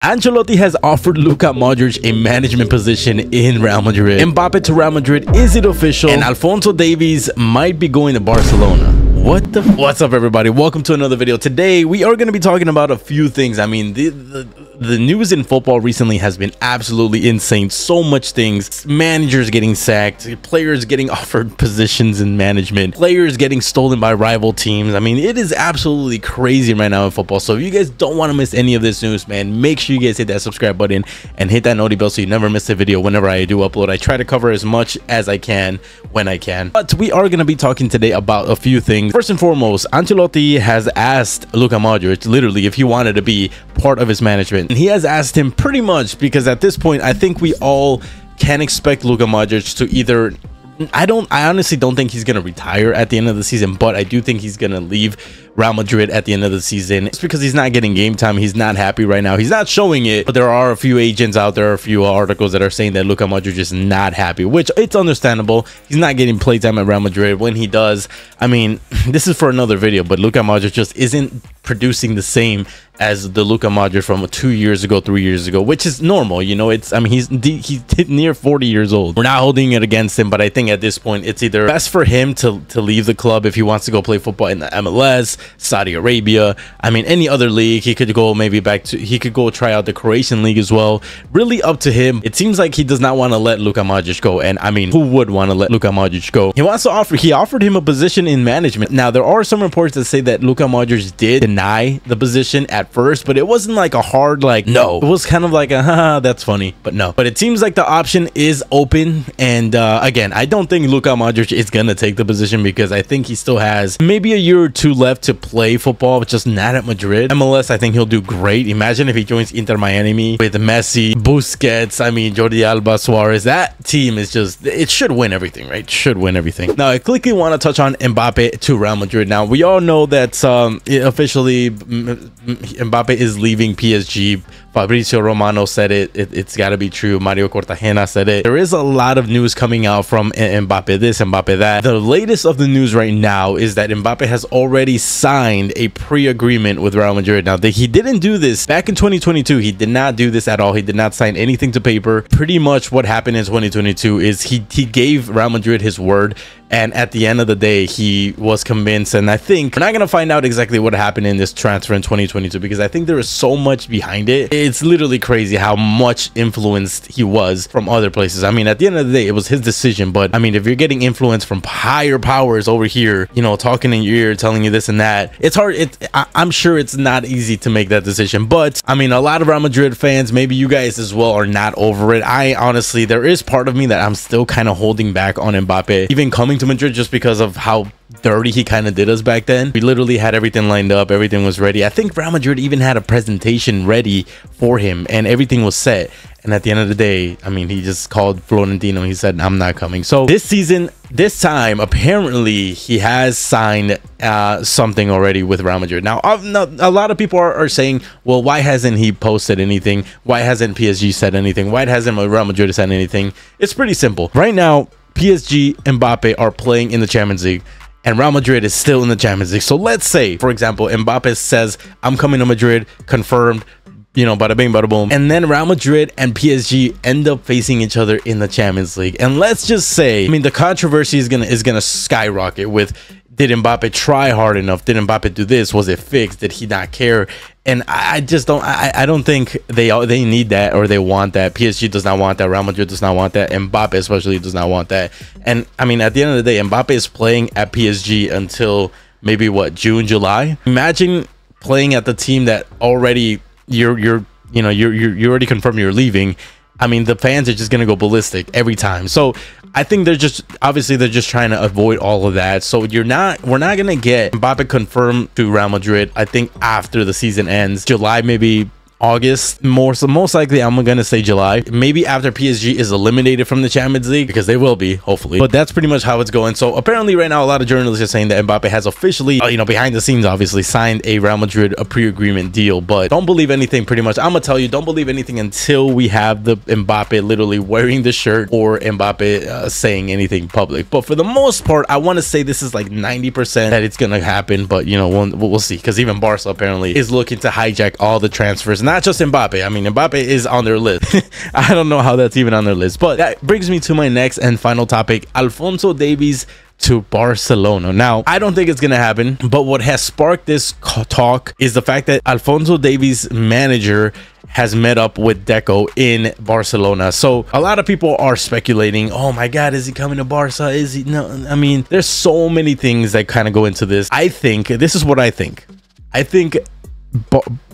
Ancelotti has offered Luka Modric a management position in Real Madrid. Mbappe to Real Madrid, is it official? And Alphonso Davies might be going to Barcelona. What's up, everybody? Welcome to another video. Today we are going to be talking about a few things. I mean, the news in football recently has been absolutely insane. So much things. Managers getting sacked, players getting offered positions in management, players getting stolen by rival teams. I mean, it is absolutely crazy right now in football. So if you guys don't want to miss any of this news, man, make sure you guys hit that subscribe button and hit that notification bell so you never miss a video whenever I do upload. I try to cover as much as I can when I can. But we are going to be talking today about a few things. First and foremost, Ancelotti has asked Luka Modric literally if he wanted to be part of his management. And he has asked him pretty much because at this point, I think we all can expect Luka Modric to either... I honestly don't think he's going to retire at the end of the season, but I do think he's going to leave Real Madrid at the end of the season. It's because he's not getting game time. He's not happy right now. He's not showing it, but there are a few agents out there, a few articles that are saying that Luka Modric is not happy, which it's understandable. He's not getting playtime at Real Madrid. When he does, I mean, this is for another video, but Luka Modric just isn't producing the same as the Luka Modric from 2 years ago, 3 years ago, which is normal. You know, I mean, he's near 40 years old. We're not holding it against him, but I think at this point, it's either best for him to leave the club if he wants to go play football in the MLS, Saudi Arabia. I mean, any other league. He could go maybe he could go try out the Croatian league as well. Really up to him. It seems like he does not want to let Luka Modric go. And I mean, who would want to let Luka Modric go? He offered him a position in management. Now, there are some reports that say that Luka Modric did deny the position at first, but it wasn't like a hard like no. It was kind of like a haha, that's funny, but no. But it seems like the option is open. And again, I don't think Luka Modric is gonna take the position because I think he still has maybe a year or two left to play football, but just not at Madrid. MLS, I think he'll do great. Imagine if he joins Inter Miami with Messi, Busquets, I mean Jordi Alba, Suarez. That team is just, it should win everything, right? Should win everything. Now I quickly want to touch on Mbappe to Real Madrid. Now we all know that officially Mbappe is leaving PSG. Fabrizio Romano said it. It's got to be true. Mario Cortagena said it. There is a lot of news coming out from Mbappe this, Mbappe that. The latest of the news right now is that Mbappe has already signed a pre-agreement with Real Madrid. Now, he didn't do this back in 2022. He did not do this at all. He did not sign anything to paper. Pretty much what happened in 2022 is he gave Real Madrid his word. And at the end of the day, he was convinced. And I think we're not going to find out exactly what happened in this transfer in 2022 because I think there is so much behind it. It's literally crazy how much influenced he was from other places. I mean, at the end of the day, it was his decision. But I mean, if you're getting influence from higher powers over here, you know, talking in your ear, telling you this and that, it's hard. I'm sure it's not easy to make that decision. But I mean, a lot of Real Madrid fans, maybe you guys as well, are not over it. I honestly, there is part of me that I'm still kind of holding back on Mbappe even coming to Madrid just because of how dirty he kind of did us back then. We literally had everything lined up, everything was ready. I think Real Madrid even had a presentation ready for him and everything was set. And at the end of the day, I mean, he just called Florentino. He said, I'm not coming. So this season, this time, apparently he has signed something already with Real Madrid. Now, a lot of people are saying, well, why hasn't he posted anything? Why hasn't PSG said anything? Why hasn't Real Madrid said anything? It's pretty simple. Right now, PSG and Mbappe are playing in the Champions League and Real Madrid is still in the Champions League. So let's say, for example, Mbappe says, I'm coming to Madrid, confirmed, you know, bada bing, bada boom. And then Real Madrid and PSG end up facing each other in the Champions League. And let's just say, I mean, the controversy is gonna skyrocket with, did Mbappe try hard enough? Did Mbappe do this? Was it fixed? Did he not care? And I just don't, I don't think they need that or they want that. PSG does not want that. Real Madrid does not want that. Mbappe especially does not want that. And I mean, at the end of the day, Mbappe is playing at PSG until maybe what, June, July? Imagine playing at the team that already you already confirmed you're leaving. I mean, the fans are just gonna go ballistic every time. So I think they're just trying to avoid all of that. So we're not gonna get Mbappe confirmed to Real Madrid, I think, after the season ends, July, maybe August, so most likely I'm gonna say July, maybe after PSG is eliminated from the Champions League, because they will be, hopefully. But that's pretty much how it's going. So apparently right now a lot of journalists are saying that Mbappe has officially, you know, behind the scenes obviously signed a Real Madrid pre-agreement deal. But don't believe anything, pretty much. I'm gonna tell you, don't believe anything until we have the Mbappe literally wearing the shirt or Mbappe saying anything public. But for the most part, I want to say this is like 90% that it's gonna happen, but you know, we'll see, because even Barca apparently is looking to hijack all the transfers. not just Mbappe. I mean, Mbappe is on their list. I don't know how that's even on their list. But that brings me to my next and final topic, Alphonso Davies to Barcelona. Now, I don't think it's gonna happen, but what has sparked this talk is the fact that Alphonso Davies' manager has met up with Deco in Barcelona. So a lot of people are speculating, oh my god, is he coming to Barca? Is he? No, I mean, there's so many things that kind of go into this. I think this is what I think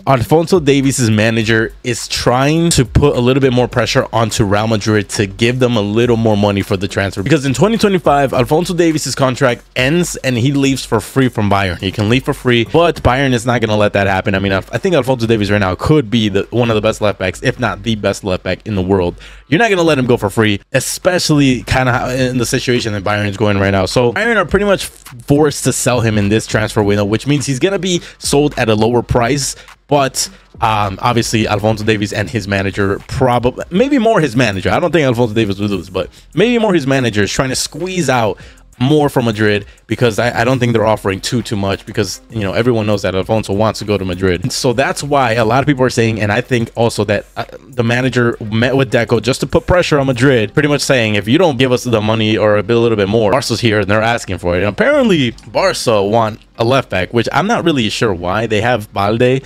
Alphonso Davies' manager is trying to put a little bit more pressure onto Real Madrid to give them a little more money for the transfer, because in 2025 Alphonso Davies' contract ends and he leaves for free from Bayern. He can leave for free, but Bayern is not going to let that happen. I mean, I think Alphonso Davies right now could be one of the best left backs, if not the best left back in the world. You're not going to let him go for free, especially kind of in the situation that Bayern is going right now. So Bayern are pretty much forced to sell him in this transfer window, which means he's going to be sold at a lower price. But obviously Alphonso Davies and his manager, probably maybe more his manager, I don't think Alphonso Davies will lose, but maybe more his manager is trying to squeeze out more from Madrid, because I don't think they're offering too much, because, you know, everyone knows that Alfonso wants to go to Madrid. So that's why a lot of people are saying, and I think also that the manager met with Deco just to put pressure on Madrid, pretty much saying, if you don't give us the money or a little bit more, Barca's here and they're asking for it. And apparently Barca want a left back, which I'm not really sure why. They have Balde.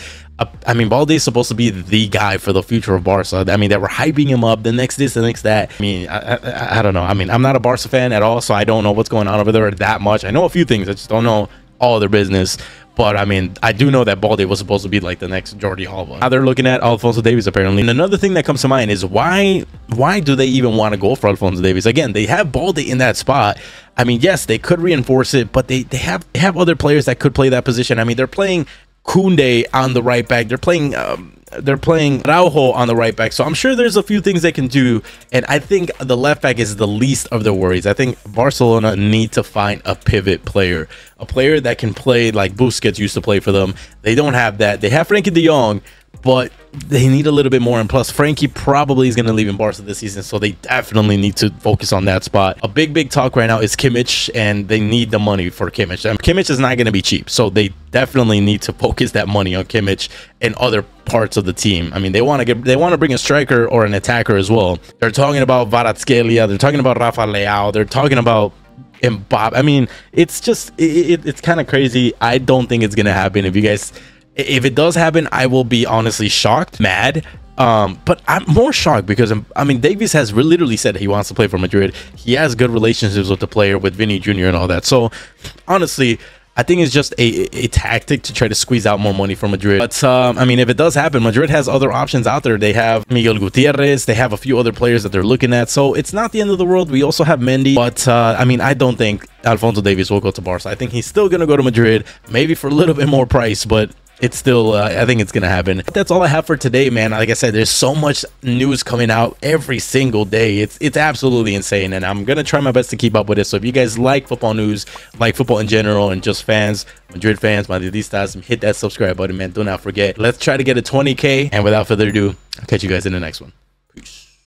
I mean, Balde is supposed to be the guy for the future of Barca. I mean, they were hyping him up, the next this, the next that. I mean, I don't know. I mean, I'm not a Barca fan at all, so I don't know what's going on over there that much. I know a few things. I just don't know all their business. But I mean, I do know that Balde was supposed to be like the next Jordi Alba. Now they're looking at Alphonso Davies apparently. And another thing that comes to mind is why do they even want to go for Alphonso Davies? Again, they have Balde in that spot. I mean, yes, they could reinforce it, but they have other players that could play that position. I mean, they're playing Koundé on the right back, they're playing Araujo on the right back, so I'm sure there's a few things they can do, and I think the left back is the least of their worries. I think Barcelona need to find a pivot player, a player that can play like Busquets used to play for them. They don't have that. They have Frankie de Jong, but they need a little bit more, and plus Frankie probably is going to leave in Barca this season, so they definitely need to focus on that spot. A big talk right now is IggyMtz, and they need the money for IggyMtz. And IggyMtz is not going to be cheap, so they definitely need to focus that money on IggyMtz and other parts of the team. I mean, they want to bring a striker or an attacker as well. They're talking about Kvaratskhelia, they're talking about Rafa Leao, they're talking about Mbappe. I mean, it's just it's kind of crazy. I don't think it's going to happen. If it does happen, I will be honestly shocked, mad. But I'm more shocked because, I mean, Davies has literally said he wants to play for Madrid. He has good relationships with the player, with Vinny Jr. and all that. So, honestly, I think it's just a tactic to try to squeeze out more money from Madrid. But, I mean, if it does happen, Madrid has other options out there. They have Miguel Gutierrez. They have a few other players that they're looking at. So, it's not the end of the world. We also have Mendy. But, I mean, I don't think Alphonso Davies will go to Barca. I think he's still going to go to Madrid, maybe for a little bit more price, but it's still I think it's gonna happen. That's all I have for today, man. Like I said, there's so much news coming out every single day. It's absolutely insane, and I'm gonna try my best to keep up with it. So if you guys like football news, like football in general, and just fans, Madrid fans, Madridistas, hit that subscribe button, man. Do not forget. Let's try to get a 20K, and without further ado, I'll catch you guys in the next one. Peace.